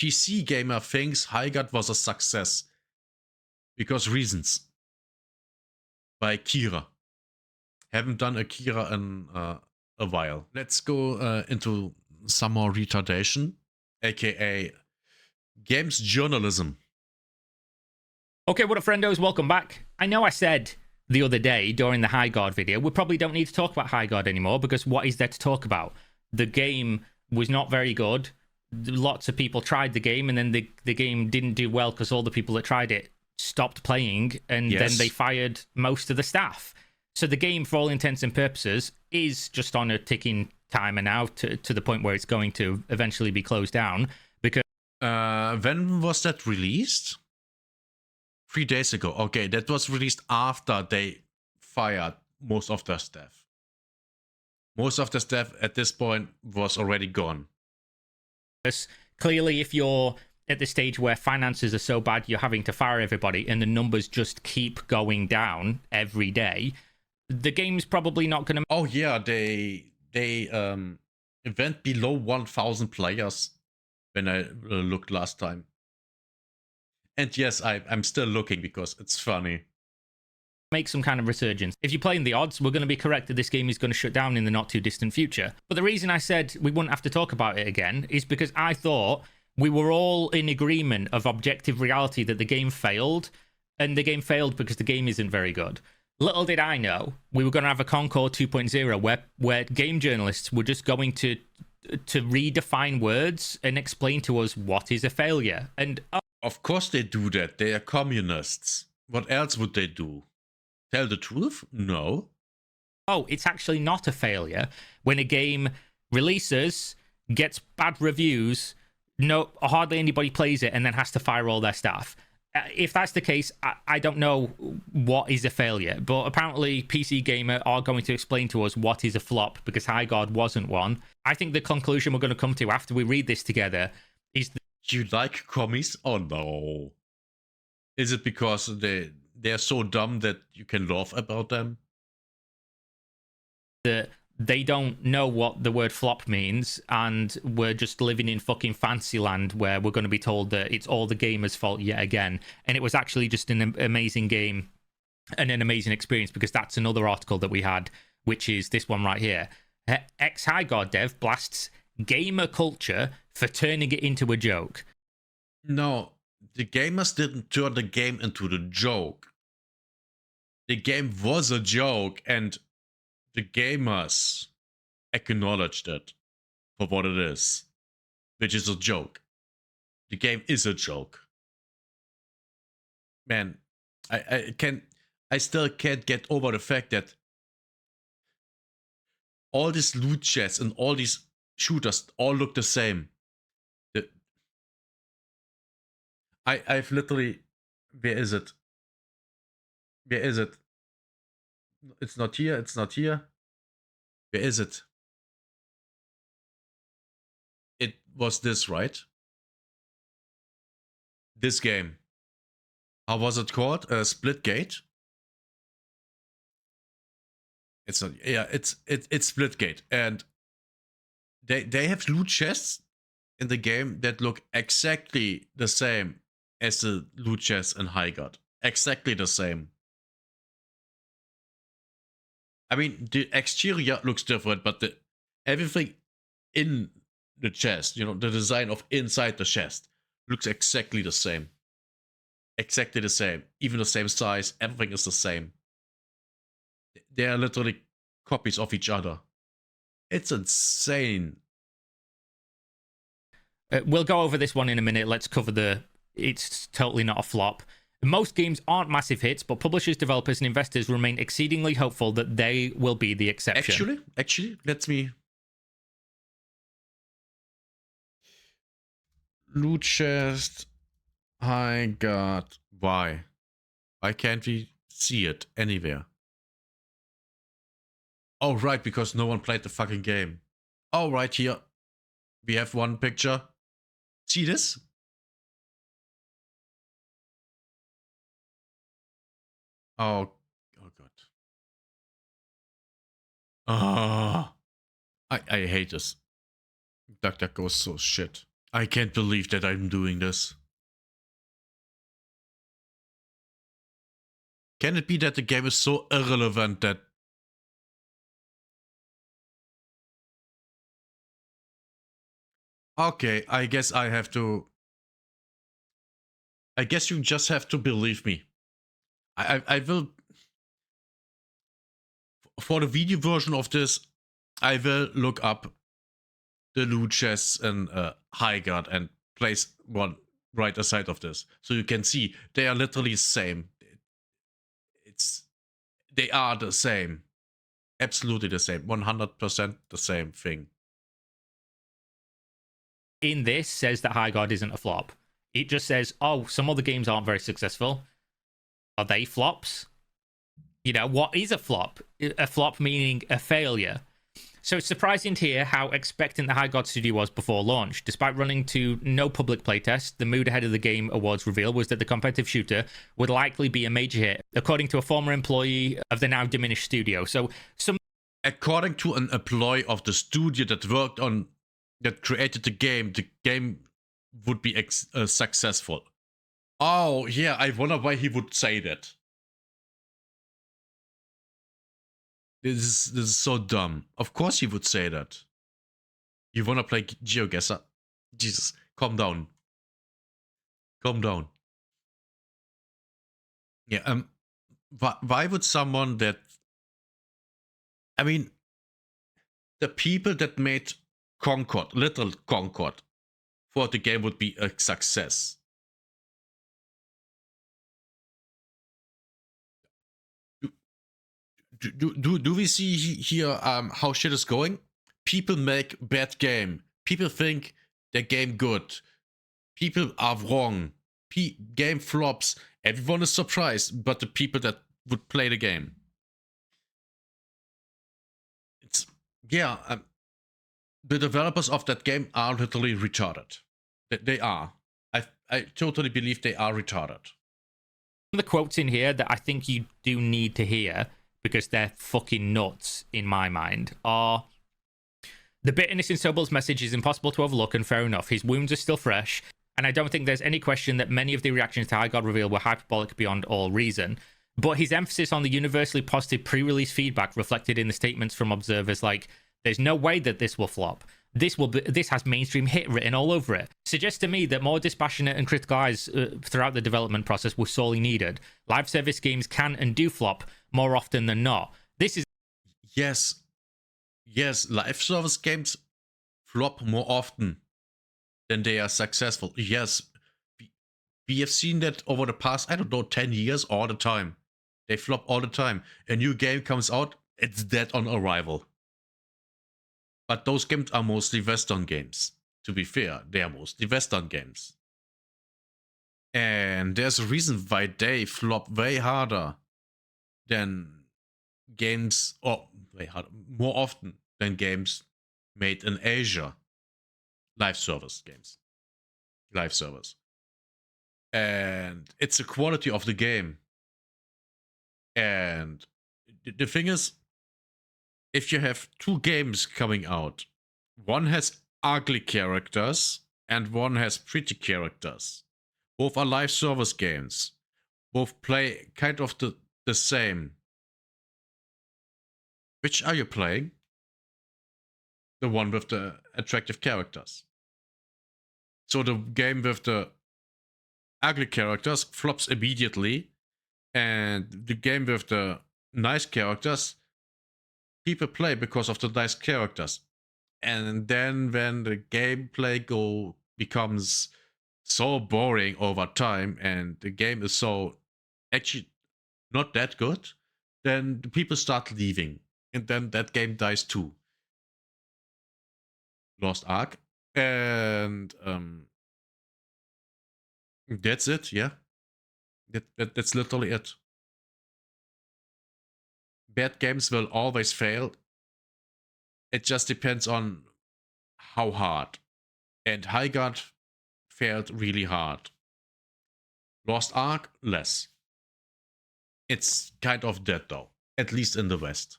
PC gamer thinks Highguard was a success. Because reasons. By Kira. Haven't done a Kira in a while. Let's go into some more retardation, aka games journalism. Okay, what up, friendos? Welcome back. I know I said the other day during the Highguard video, we probably don't need to talk about Highguard anymore because what is there to talk about? The game was not very good. Lots of people tried the game and then the game didn't do well because all the people that tried it stopped playing and then they fired most of the staff. So the game, for all intents and purposes, is just on a ticking timer now to the point where it's going to eventually be closed down. Because when was that released? 3 days ago. Okay, that was released after they fired most of their staff. Most of the staff at this point was already gone. Clearly, if you're at the stage where finances are so bad you're having to fire everybody and the numbers just keep going down every day, the game's probably not going to... Oh yeah, they went below 1,000 players when I looked last time. And yes, I'm still looking because it's funny. Make some kind of resurgence. If you're playing the odds, we're going to be correct that this game is going to shut down in the not too distant future. But the reason I said we wouldn't have to talk about it again is because I thought we were all in agreement of objective reality that the game failed, and the game failed because the game isn't very good. Little did I know we were going to have a Concord 2.0 where game journalists were just going to redefine words and explain to us what is a failure. And of course they do that. They are communists. What else would they do? Tell the truth? No. Oh, it's actually not a failure when a game releases, gets bad reviews, hardly anybody plays it, and then has to fire all their staff. If that's the case, I don't know what is a failure, but apparently PC Gamer are going to explain to us what is a flop because Highguard wasn't one. I think the conclusion we're going to come to after we read this together is... You like commies? Oh no. Is it because they're so dumb that you can laugh about them? They don't know what the word flop means, and we're just living in fucking Fantasyland where we're going to be told that it's all the gamer's fault yet again. And it was actually just an amazing game and an amazing experience, because that's another article that we had, which is this one right here. Ex-Highguard dev blasts gamer culture for turning it into a joke. No, the gamers didn't turn the game into the joke. The game was a joke, and the gamers acknowledged it for what it is, which is a joke. The game is a joke. Man, I still can't get over the fact that all these loot chests and all these shooters all look the same. I've literally... Where is it? Where is it? It's not here, it's not here. Where is it? It was this, right? This game. How was it called? Splitgate? It's not... Yeah, it's Splitgate. And they have loot chests in the game that look exactly the same as the loot chests in Highguard. Exactly the same. I mean, the exterior looks different, but everything in the chest, you know, the design of inside the chest looks exactly the same. Exactly the same. Even the same size, everything is the same. They are literally copies of each other. It's insane. We'll go over this one in a minute. Let's cover it's totally not a flop. Most games aren't massive hits, but publishers, developers, and investors remain exceedingly hopeful that they will be the exception. Actually, let me... Loot chest, Highguard. Why? Why can't we see it anywhere? Oh, right, because no one played the fucking game. Oh, right here. We have one picture. See this? Oh god. I hate this. DuckDuckGo is so shit. I can't believe that I'm doing this. Can it be that the game is so irrelevant that... Okay, I guess I have to... I guess you just have to believe me. I will... For the video version of this, I will look up the loot chests in Highguard and place one right aside of this. So you can see they are literally the same. They are the same. Absolutely the same. 100% the same thing. In this says that Highguard isn't a flop. It just says, oh, some other games aren't very successful. Are they flops? You know, what is a flop? A flop meaning a failure. So it's surprising to hear how expectant the Highguard studio was before launch. Despite running to no public playtest, the mood ahead of the Game Awards reveal was that the competitive shooter would likely be a major hit, according to a former employee of the now diminished studio. So according to an employee of the studio that created the game would be successful. Oh, yeah, I wonder why he would say that. This is so dumb. Of course he would say that. You wanna play GeoGuessr? Jesus, calm down. Calm down. Yeah, why would someone that... I mean, the people that made Concord, Little Concord, thought the game would be a success. Do we see here how shit is going? People make bad game. People think their game good. People are wrong. Game flops. Everyone is surprised, but the people that would play the game. It's the developers of that game are literally retarded. They are. I totally believe they are retarded. The quotes in here that I think you do need to hear, because they're fucking nuts in my mind, are: the bitterness in Sobol's message is impossible to overlook, and fair enough. His wounds are still fresh, and I don't think there's any question that many of the reactions to Highguard reveal were hyperbolic beyond all reason. But his emphasis on the universally positive pre-release feedback reflected in the statements from observers like, there's no way that this will flop. This has mainstream hit written all over it. Suggests to me that more dispassionate and critical eyes throughout the development process were sorely needed. Live service games can and do flop more often than not. This is... Yes, live service games flop more often than they are successful. Yes, we have seen that over the past, 10 years, all the time. They flop all the time. A new game comes out, it's dead on arrival. But those games are mostly Western games. To be fair, they are mostly Western games. And there's a reason why they flop way harder than games, or way harder, more often than games made in Asia. Live service games. Live service. And it's the quality of the game. And the thing is, if you have two games coming out, one has ugly characters and one has pretty characters. Both are live service games. Both play kind of the same. Which are you playing? The one with the attractive characters. So the game with the ugly characters flops immediately, and the game with the nice characters, people play because of the nice characters. And then when the gameplay becomes so boring over time and the game is so actually not that good, then the people start leaving, and then that game dies too. Lost Ark. And that's it, yeah. That's literally it. Bad games will always fail. It just depends on how hard. And Highguard failed really hard. Lost Ark, less. It's kind of dead though, at least in the West.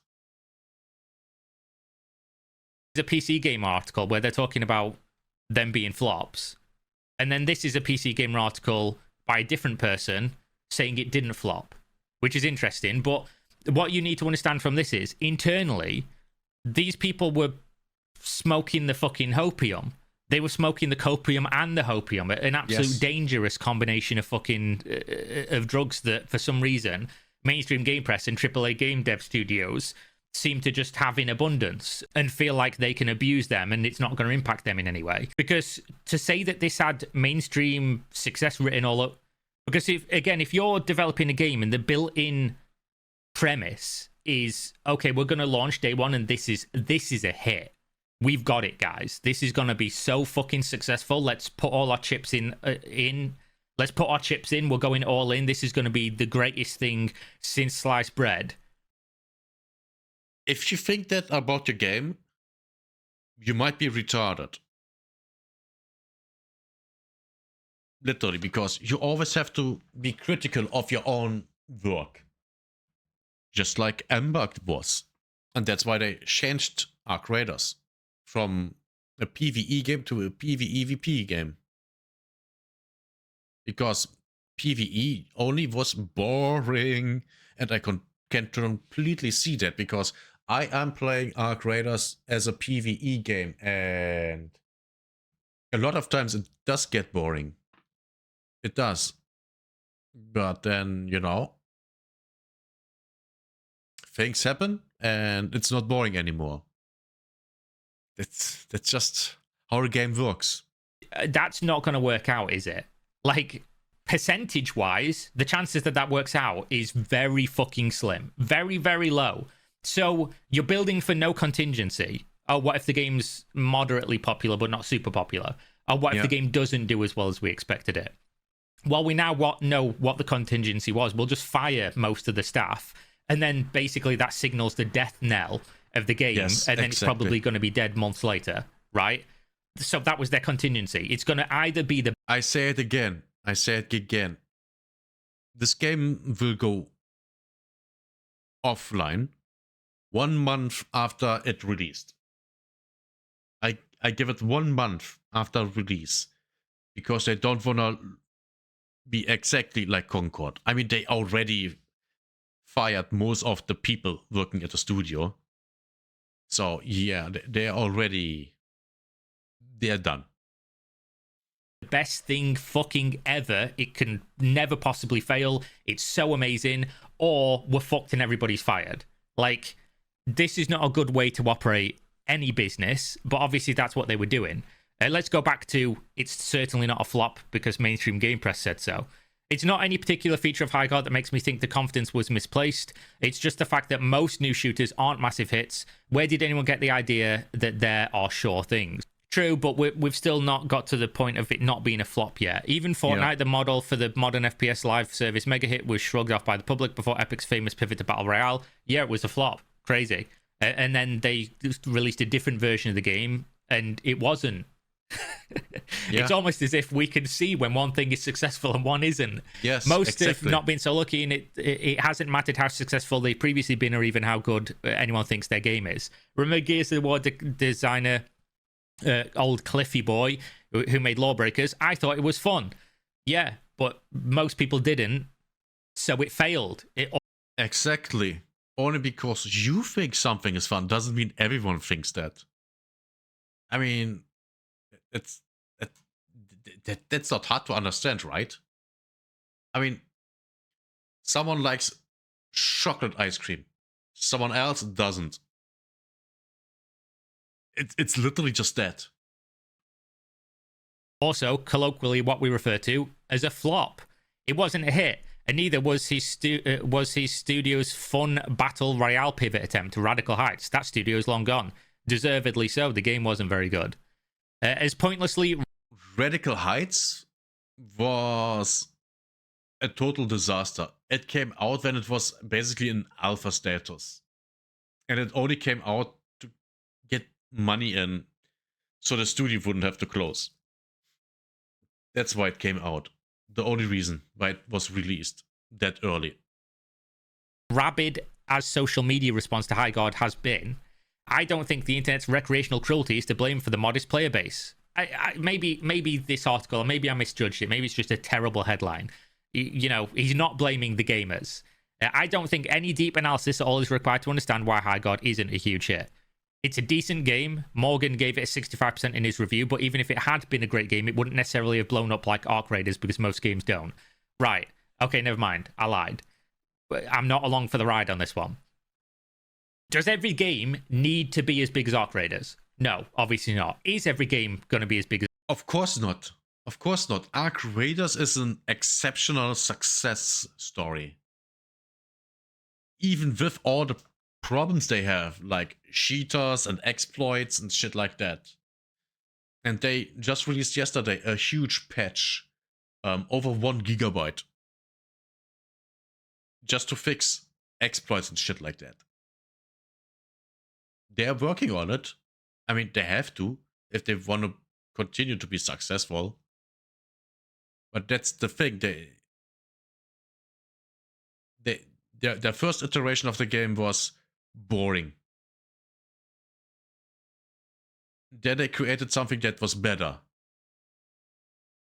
A PC Game article where they're talking about them being flops. And then this is a PC Gamer article by a different person saying it didn't flop, which is interesting. But what you need to understand from this is, internally, these people were smoking the fucking hopium. They were smoking the copium and the hopium, an absolute dangerous combination of fucking of drugs that, for some reason, mainstream game press and AAA game dev studios seem to just have in abundance and feel like they can abuse them and it's not going to impact them in any way. Because to say that this had mainstream success written all up, because if you're developing a game and the built-in premise is, okay, we're going to launch day one and this is a hit. We've got it, guys. This is going to be so fucking successful. Let's put all our chips in. Let's put our chips in. We're going all in. This is going to be the greatest thing since sliced bread. If you think that about your game, you might be retarded. Literally, because you always have to be critical of your own work. Just like Embark was. And that's why they changed Arc Raiders from a PvE game to a PvEVP game. Because PvE only was boring. And I can completely see that, because I am playing Arc Raiders as a PvE game, and a lot of times it does get boring. It does. But then, things happen and it's not boring anymore. That's just how the game works. That's not going to work out, is it? Like, percentage-wise, the chances that works out is very fucking slim. Very, very low. So you're building for no contingency. Oh, what if the game's moderately popular but not super popular? Or what if the game doesn't do as well as we expected it? Well, we now know what the contingency was. We'll just fire most of the staff. And then basically that signals the death knell of the game. And then it's probably going to be dead months later, right? So that was their contingency. It's going to either be the... I say it again. This game will go offline 1 month after it released. I give it 1 month after release, because they don't want to be exactly like Concord. I mean, they already fired most of the people working at the studio. So yeah, they're done. Best thing fucking ever. It can never possibly fail. It's so amazing. Or we're fucked and everybody's fired. Like, this is not a good way to operate any business, but obviously that's what they were doing. Let's go back to, it's certainly not a flop because mainstream game press said so. It's not any particular feature of Highguard that makes me think the confidence was misplaced. It's just the fact that most new shooters aren't massive hits. Where did anyone get the idea that there are sure things? True, but we've still not got to the point of it not being a flop yet. Even Fortnite, the model for the modern FPS live service mega hit, was shrugged off by the public before Epic's famous pivot to Battle Royale. Yeah, it was a flop. Crazy. And then they released a different version of the game, and it wasn't. It's almost as if we can see when one thing is successful and one isn't. Yes, most have not been so lucky, and it hasn't mattered how successful they've previously been or even how good anyone thinks their game is. Remember Gears of War designer, old Cliffy boy who made Lawbreakers? I thought it was fun. Yeah, but most people didn't, so it failed. Exactly. Only because you think something is fun doesn't mean everyone thinks that. I mean, that's not hard to understand, right? I mean, someone likes chocolate ice cream. Someone else doesn't. It's literally just that. Also, colloquially, what we refer to as a flop. It wasn't a hit, and neither was his studio's fun battle royale pivot attempt, Radical Heights. That studio's long gone. Deservedly so. The game wasn't very good. As pointlessly... Radical Heights was a total disaster. It came out when it was basically in alpha status. And it only came out to get money in so the studio wouldn't have to close. That's why it came out. The only reason why it was released that early. Rabid as social media response to Highguard has been, I don't think the internet's recreational cruelty is to blame for the modest player base. maybe this article, or maybe I misjudged it. Maybe it's just a terrible headline. You know, he's not blaming the gamers. I don't think any deep analysis at all is required to understand why Highguard isn't a huge hit. It's a decent game. Morgan gave it a 65% in his review, but even if it had been a great game, it wouldn't necessarily have blown up like Arc Raiders because most games don't. Right. Okay, never mind. I lied. I'm not along for the ride on this one. Does every game need to be as big as Arc Raiders? No, obviously not. Is every game going to be as big as... Of course not. Of course not. Arc Raiders is an exceptional success story. Even with all the problems they have, like cheaters and exploits and shit like that. And they just released yesterday a huge patch, over 1 gigabyte, just to fix exploits and shit like that. They're working on it. I mean, they have to if they want to continue to be successful. But that's the thing. Their first iteration of the game was boring. Then they created something that was better.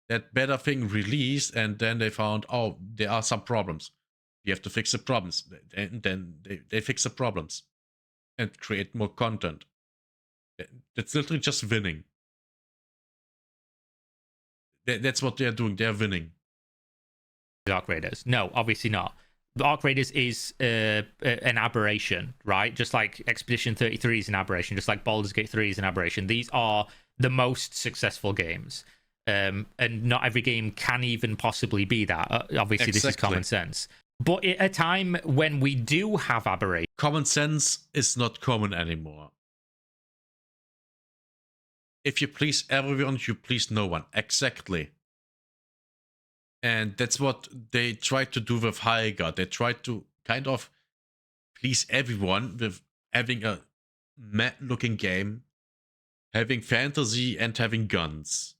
That better thing released, and then they found, oh, there are some problems. We have to fix the problems. And then they fix the problems and create more content. That's literally just winning. That's what they're doing. They're winning. Arc Raiders? No, obviously not. The Arc Raiders is an aberration, right? Just like Expedition 33 is an aberration, just like Baldur's Gate 3 is an aberration. These are the most successful games. And not every game can even possibly be that. Obviously, This is common sense. But at a time when we do have aberration... Common sense is not common anymore. If you please everyone, you please no one. Exactly. And that's what they tried to do with Highguard. They tried to kind of please everyone with having a mad-looking game, having fantasy, and having guns.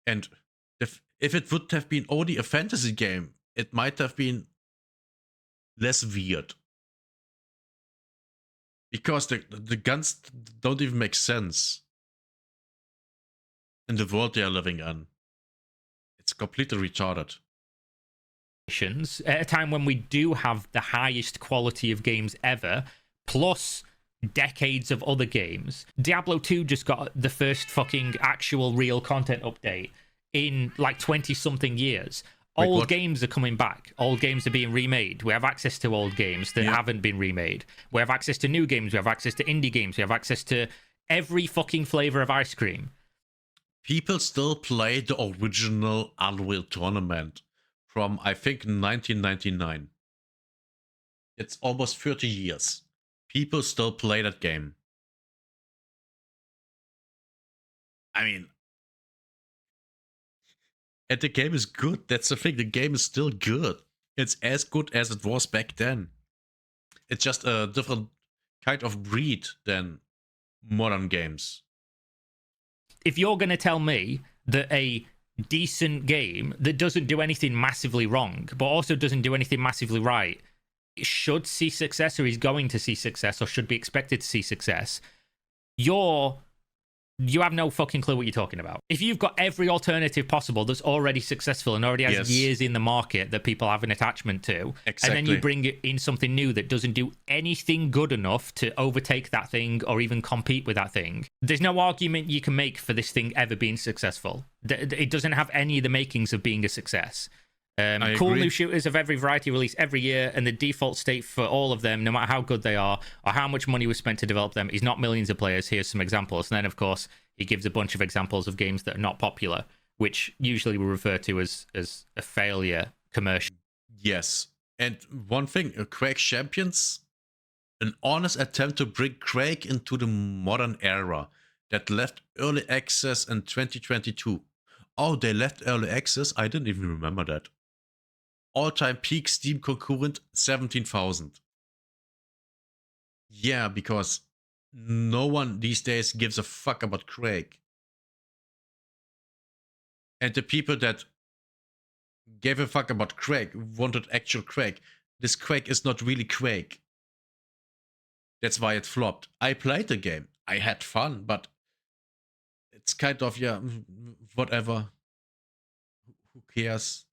And if it would have been only a fantasy game, it might have been less weird. Because the guns don't even make sense in the world they are living in. It's completely retarded. At a time when we do have the highest quality of games ever, plus decades of other games. Diablo 2 just got the first fucking actual real content update in like 20-something years. Wait, old what? Games are coming back. Old games are being remade. We have access to old games that haven't been remade. We have access to new games. We have access to indie games. We have access to every fucking flavor of ice cream. People still play the original Unreal Tournament from, I think, 1999. It's almost 30 years. People still play that game. I mean, and the game is good. That's the thing. The game is still good. It's as good as it was back then. It's just a different kind of breed than modern games. If you're going to tell me that a decent game that doesn't do anything massively wrong, but also doesn't do anything massively right, should see success, or is going to see success, or should be expected to see success, you have no fucking clue what you're talking about. If you've got every alternative possible that's already successful and already has years in the market that people have an attachment to, and then you bring in something new that doesn't do anything good enough to overtake that thing or even compete with that thing, there's no argument you can make for this thing ever being successful. It doesn't have any of the makings of being a success. Cool new shooters of every variety release every year, and the default state for all of them, no matter how good they are or how much money was spent to develop them, is not millions of players. Here's some examples. And then, of course, he gives a bunch of examples of games that are not popular, which usually we refer to as a failure commercial. Yes. And one thing, Quake Champions, an honest attempt to bring Quake into the modern era that left early access in 2022. Oh, they left early access? I didn't even remember that. All-time peak Steam concurrent, 17,000. Yeah, because no one these days gives a fuck about Quake. And the people that gave a fuck about Quake wanted actual Quake. This Quake is not really Quake. That's why it flopped. I played the game. I had fun, but it's kind of, yeah, whatever. Who cares?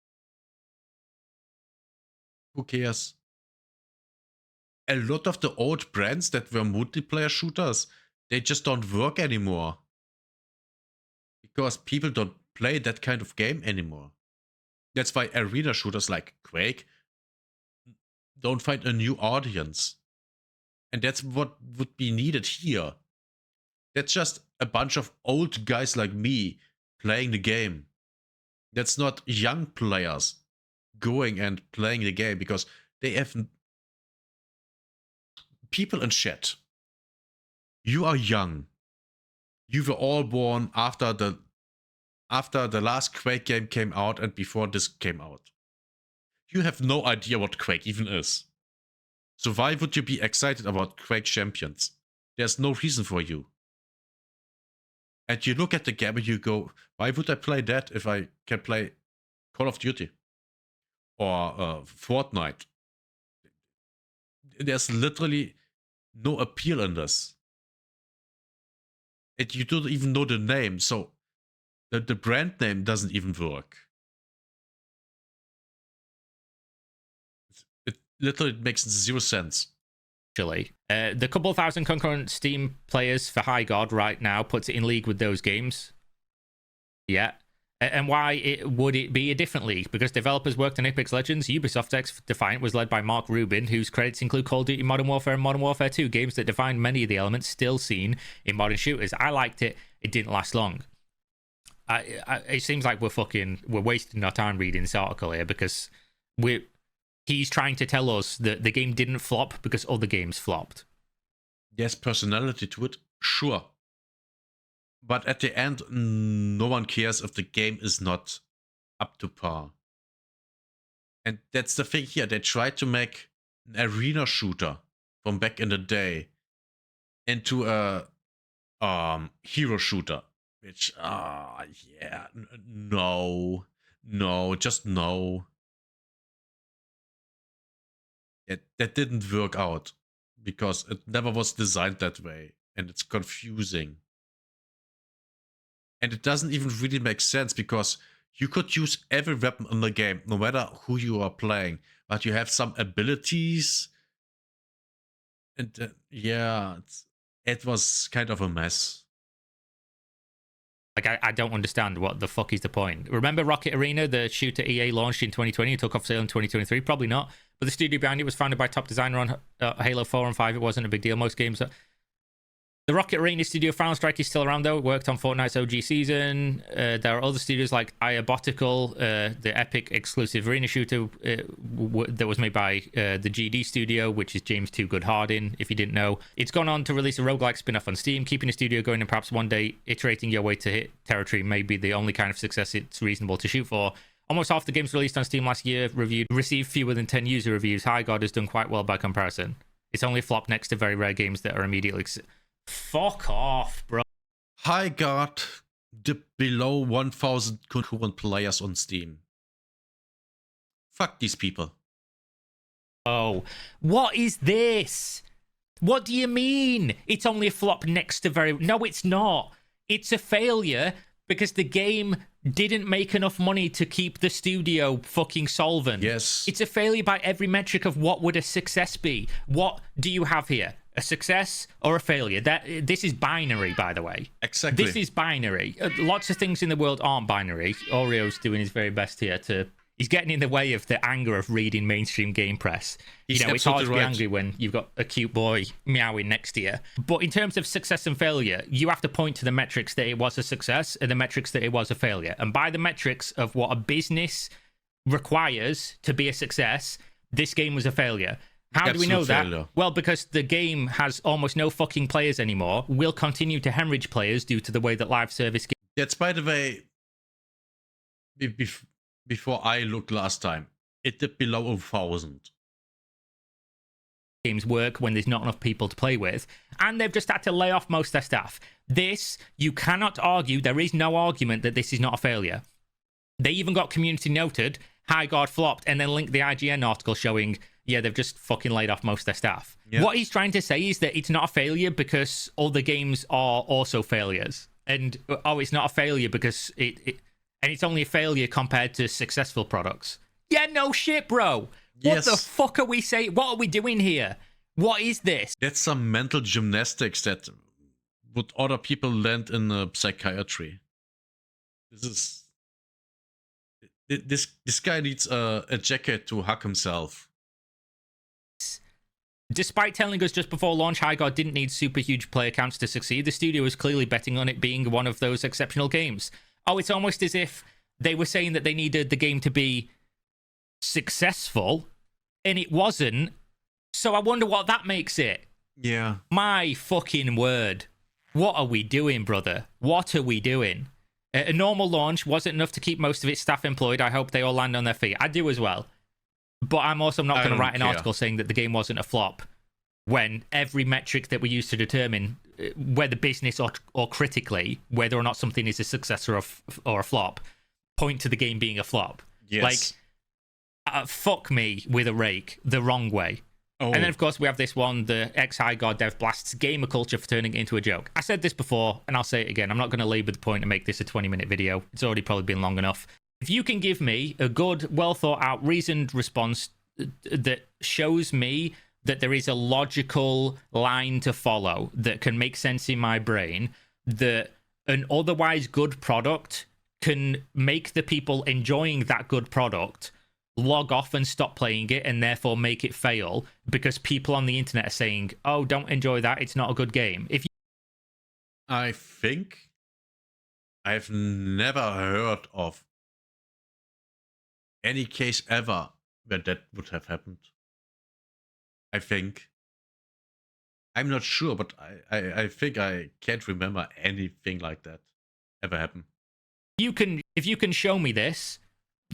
Who cares? A lot of the old brands that were multiplayer shooters, they just don't work anymore. Because people don't play that kind of game anymore. That's why arena shooters like Quake don't find a new audience. And that's what would be needed here. That's just a bunch of old guys like me playing the game. That's not young players going and playing the game, because they have people in chat. You are young. You were all born after the last Quake game came out and before this came out. You have no idea what Quake even is. So why would you be excited about Quake Champions? There's no reason for you. And you look at the game and you go, why would I play that if I can play Call of Duty? Or Fortnite? There's literally no appeal in this. And you don't even know the name, so the brand name doesn't even work. It literally makes zero sense. Actually, the couple thousand concurrent Steam players for Highguard right now puts it in league with those games. Yeah. And why would it be a different league? Because developers worked on Apex Legends. Ubisoft X Defiant was led by Mark Rubin, whose credits include Call of Duty Modern Warfare and Modern Warfare 2, games that defined many of the elements still seen in modern shooters. I liked it. It didn't last long. It seems like we're wasting our time reading this article here, because he's trying to tell us that the game didn't flop because other games flopped. There's personality to it, sure. But at the end, no one cares if the game is not up to par. And that's the thing here. They tried to make an arena shooter from back in the day into a hero shooter. Which, yeah, no, just no. That didn't work out because it never was designed that way, and it's confusing. And it doesn't even really make sense, because you could use every weapon in the game, no matter who you are playing, but you have some abilities. And yeah, it was kind of a mess. Like, I don't understand what the fuck is the point. Remember Rocket Arena, the shooter EA launched in 2020 and took off sale in 2023? Probably not. But the studio behind it was founded by top designer on Halo 4 and 5. It wasn't a big deal. Most games... The Rocket Arena studio, Found-Strike, is still around, though. It worked on Fortnite's OG season. There are other studios like Diabotical, the Epic exclusive arena shooter that was made by the GD studio, which is James Too Good Hardin, if you didn't know. It's gone on to release a roguelike spin-off on Steam. Keeping the studio going and perhaps one day iterating your way to hit territory may be the only kind of success it's reasonable to shoot for. Almost half the games released on Steam last year received fewer than 10 user reviews. Highguard has done quite well by comparison. It's only flopped next to very rare games that are immediately... Fuck off, bro. Highguard dipped below 1,000 concurrent players on Steam. Fuck these people. Oh, what is this? What do you mean? It's only a flop next to very... No, it's not. It's a failure because the game didn't make enough money to keep the studio fucking solvent. Yes. It's a failure by every metric of what would a success be. What do you have here? A success or a failure? This is binary, by the way. Exactly. This is binary. Lots of things in the world aren't binary. Oreo's doing his very best here to... He's getting in the way of the anger of reading mainstream game press. He's it's hard to be right. angry when you've got a cute boy meowing next to you. But in terms of success and failure, you have to point to the metrics that it was a success and the metrics that it was a failure. And by the metrics of what a business requires to be a success, this game was a failure. How do we know that? Failure. Well, because the game has almost no fucking players anymore, will continue to hemorrhage players due to the way that live service... That's, by the way, before I looked last time, it dipped below 1,000. Games work when there's not enough people to play with, and they've just had to lay off most of their staff. This, you cannot argue, there is no argument that this is not a failure. They even got community noted, Highguard flopped, and then linked the IGN article showing... Yeah, they've just fucking laid off most of their staff. Yep. What he's trying to say is that it's not a failure because all the games are also failures. And oh, it's not a failure because and it's only a failure compared to successful products. Yeah, no shit, bro. What the fuck are we saying? What are we doing here? What is this? That's some mental gymnastics that would other people land in psychiatry. This guy needs a jacket to hug himself. Despite telling us just before launch Highguard didn't need super huge player counts to succeed, the studio was clearly betting on it being one of those exceptional games. Oh, it's almost as if they were saying that they needed the game to be successful, and it wasn't. So I wonder what that makes it. Yeah. My fucking word. What are we doing, brother? What are we doing? A normal launch wasn't enough to keep most of its staff employed. I hope they all land on their feet. I do as well. But I'm also not going to write an article saying that the game wasn't a flop when every metric that we use to determine whether business or critically, whether or not something is a success or a flop, point to the game being a flop. Yes. Like, fuck me with a rake the wrong way. Oh. And then, of course, we have this one, the ex-Highguard dev blasts gamer culture for turning it into a joke. I said this before, and I'll say it again. I'm not going to labour the point and make this a 20-minute video. It's already probably been long enough. If you can give me a good, well-thought-out, reasoned response that shows me that there is a logical line to follow that can make sense in my brain, that an otherwise good product can make the people enjoying that good product log off and stop playing it and therefore make it fail because people on the internet are saying, oh, don't enjoy that, it's not a good game. I think I've never heard of any case ever where that would have happened. I think. I'm not sure, but I think I can't remember anything like that ever happen. If you can show me this,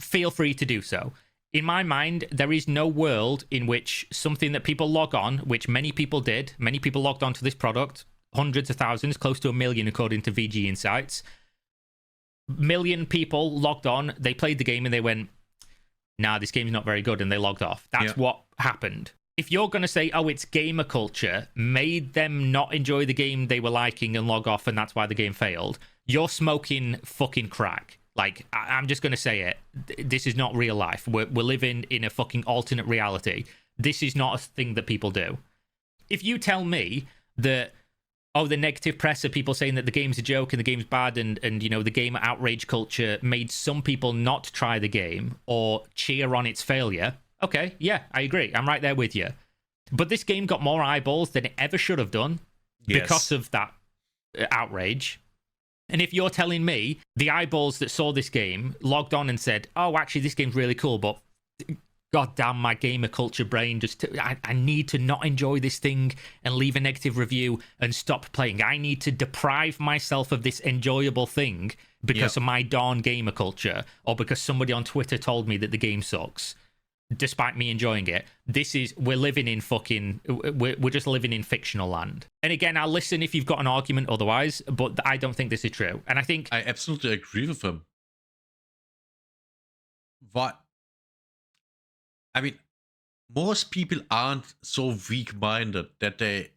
feel free to do so. In my mind, there is no world in which something that people log on, which many people did, many people logged on to this product, hundreds of thousands, close to 1 million according to VG Insights. Million people logged on, they played the game and they went, nah, this game's not very good, and they logged off. That's what happened. If you're going to say, oh, it's gamer culture, made them not enjoy the game they were liking and log off, and that's why the game failed, you're smoking fucking crack. Like, I'm just going to say it. This is not real life. We're living in a fucking alternate reality. This is not a thing that people do. If you tell me that, oh, the negative press of people saying that the game's a joke and the game's bad and you know, the gamer outrage culture made some people not try the game or cheer on its failure, okay, yeah, I agree. I'm right there with you. But this game got more eyeballs than it ever should have done because of that outrage. And if you're telling me the eyeballs that saw this game logged on and said, oh, actually, this game's really cool, but goddamn, my gamer culture brain I need to not enjoy this thing and leave a negative review and stop playing. I need to deprive myself of this enjoyable thing because of my darn gamer culture or because somebody on Twitter told me that the game sucks. Despite me enjoying it, we're living in fucking, we're just living in fictional land. And again, I'll listen if you've got an argument otherwise, but I don't think this is true. And I think I absolutely agree with him. What? I mean, most people aren't so weak-minded that they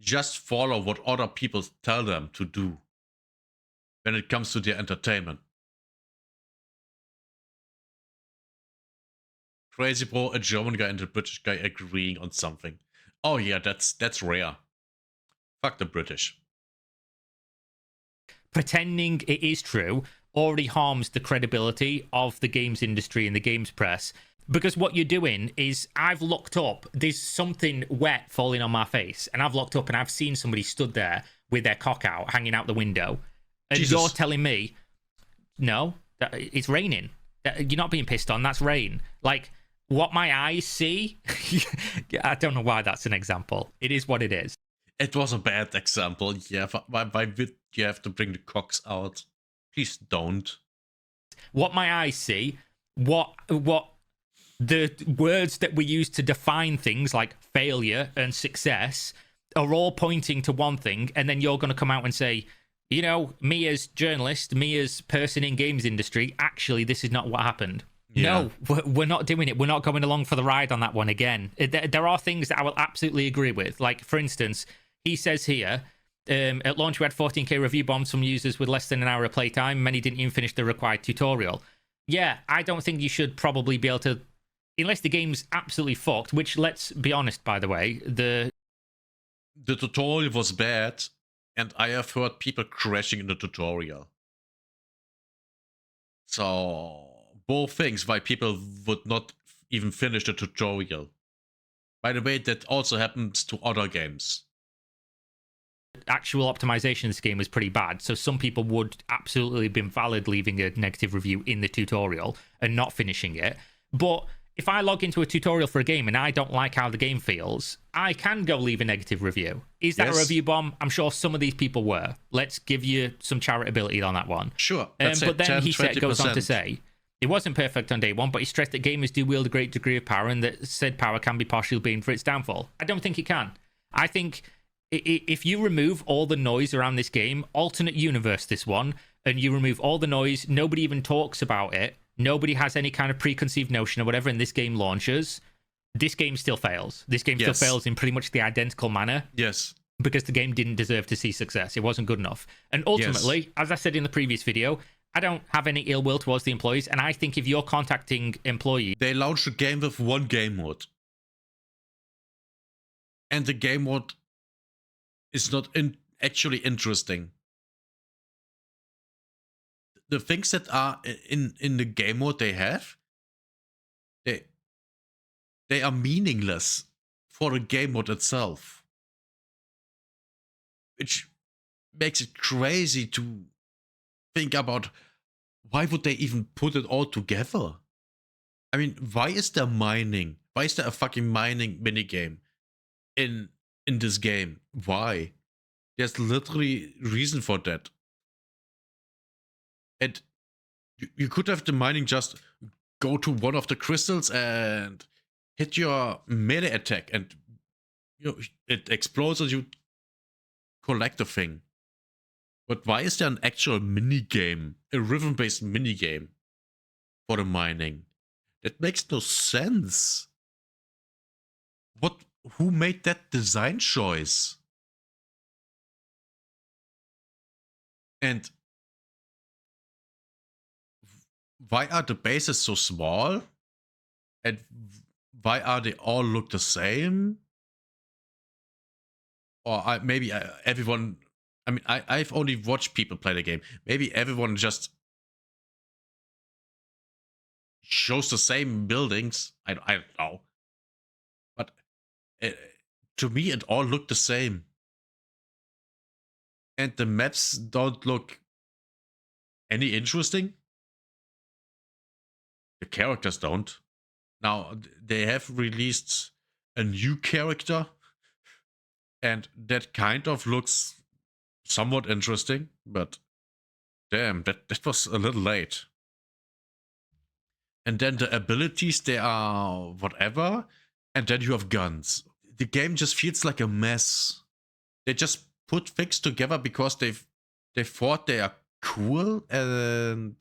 just follow what other people tell them to do when it comes to their entertainment. Crazy bro, a German guy and a British guy agreeing on something. Oh yeah, that's rare. Fuck the British. Pretending it is true already harms the credibility of the games industry and the games press. Because what you're doing is, I've looked up, there's something wet falling on my face, and I've looked up and I've seen somebody stood there with their cock out, hanging out the window. And Jesus. You're telling me, no, it's raining. You're not being pissed on, that's rain. Like, what my eyes see, I don't know why that's an example. It is what it is. It was a bad example, yeah. Why would you have to bring the cocks out? Please don't. What my eyes see, what the words that we use to define things like failure and success are all pointing to one thing, and then you're going to come out and say, you know, me as journalist, me as person in games industry, actually, this is not what happened. Yeah. No, we're not doing it. We're not going along for the ride on that one again. There are things that I will absolutely agree with. Like, for instance, he says here, At launch, we had 14k review bombs from users with less than an hour of playtime. Many didn't even finish the required tutorial. Yeah, I don't think you should probably be able to, unless the game's absolutely fucked, which, let's be honest, by the way, the tutorial was bad, and I have heard people crashing in the tutorial. So, both things why people would not even finish the tutorial. By the way, that also happens to other games. Actual optimization of this game was pretty bad, so some people would absolutely have been valid leaving a negative review in the tutorial and not finishing it. But if I log into a tutorial for a game and I don't like how the game feels, I can go leave a negative review. Is that a review bomb? I'm sure some of these people were. Let's give you some charitability on that one. Sure. But then he goes on to say, it wasn't perfect on day one, but he stressed that gamers do wield a great degree of power and that said power can be partially blamed for its downfall. I don't think it can. I think if you remove all the noise around this game, alternate universe this one, and you remove all the noise, nobody even talks about it, nobody has any kind of preconceived notion or whatever, and this game launches, this game still fails. This game still fails in pretty much the identical manner. Yes. Because the game didn't deserve to see success. It wasn't good enough. And ultimately, as I said in the previous video, I don't have any ill will towards the employees, and I think if you're contacting employees... They launched a game with one game mode. And the game mode is not actually interesting. The things that are in the game mode they have, they are meaningless for the game mode itself. Which makes it crazy to think about why would they even put it all together? I mean, why is there mining? Why is there a fucking mining minigame in this game? Why? There's literally reason for that. And you could have the mining just go to one of the crystals and hit your melee attack, and it explodes and you collect the thing. But why is there an actual minigame, a rhythm-based minigame for the mining? That makes no sense. Who made that design choice? And why are the bases so small? And why are they all look the same? Or maybe everyone... I mean, I've only watched people play the game. Maybe everyone just shows the same buildings. I don't know. But to me, it all looked the same. And the maps don't look any interesting. The characters don't. Now, they have released a new character. And that kind of looks somewhat interesting. But damn, that was a little late. And then the abilities, they are whatever. And then you have guns. The game just feels like a mess. They just put things together because they thought they are cool, and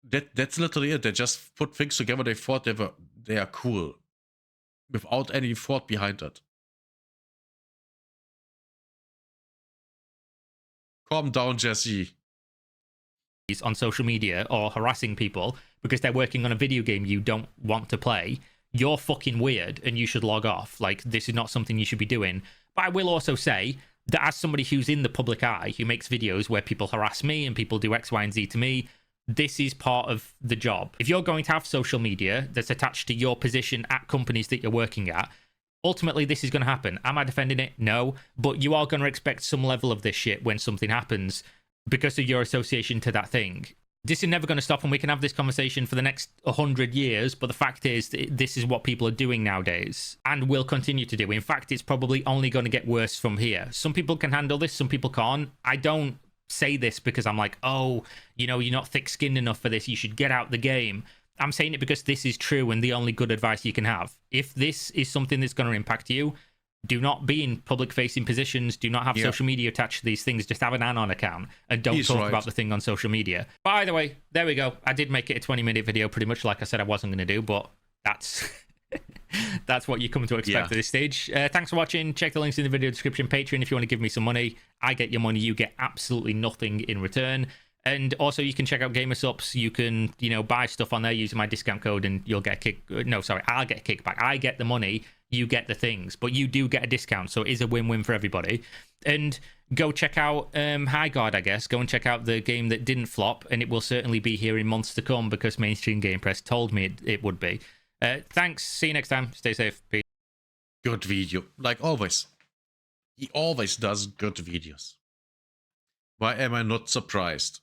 that's literally it. They just put things together. They thought they are cool, without any thought behind it. Calm down, Jesse. On social media or harassing people because they're working on a video game you don't want to play, you're fucking weird and you should log off. Like, this is not something you should be doing. But I will also say that as somebody who's in the public eye, who makes videos where people harass me and people do X, Y, and Z to me, this is part of the job. If you're going to have social media that's attached to your position at companies that you're working at, ultimately this is going to happen. Am I defending it? No. But you are going to expect some level of this shit when something happens because of your association to that thing. This is never going to stop, and we can have this conversation for the next 100 years, but the fact is this is what people are doing nowadays and will continue to do. In fact, it's probably only going to get worse from here. Some people can handle this, some people can't. I don't say this because I'm like, oh, you're not thick-skinned enough for this, you should get out the game. I'm saying it because this is true and the only good advice you can have. If this is something that's going to impact you, do not be in public-facing positions. Do not have social media attached to these things. Just have an Anon account and don't talk about the thing on social media. By the way, there we go. I did make it a 20-minute video, pretty much like I said I wasn't going to do, but that's... That's what you come to expect at this stage. Thanks for watching. Check the links in the video description. Patreon if you want to give me some money. I get your money. You get absolutely nothing in return. And also, you can check out GamerSups. You can, buy stuff on there using my discount code, and you'll get I'll get a kickback. I get the money, you get the things, but you do get a discount, so it is a win-win for everybody. And go check out Highguard, I guess. Go and check out the game that didn't flop, and it will certainly be here in months to come because Mainstream Game Press told me it would be. Thanks. See you next time. Stay safe. Peace. Good video, like always. He always does good videos. Why am I not surprised?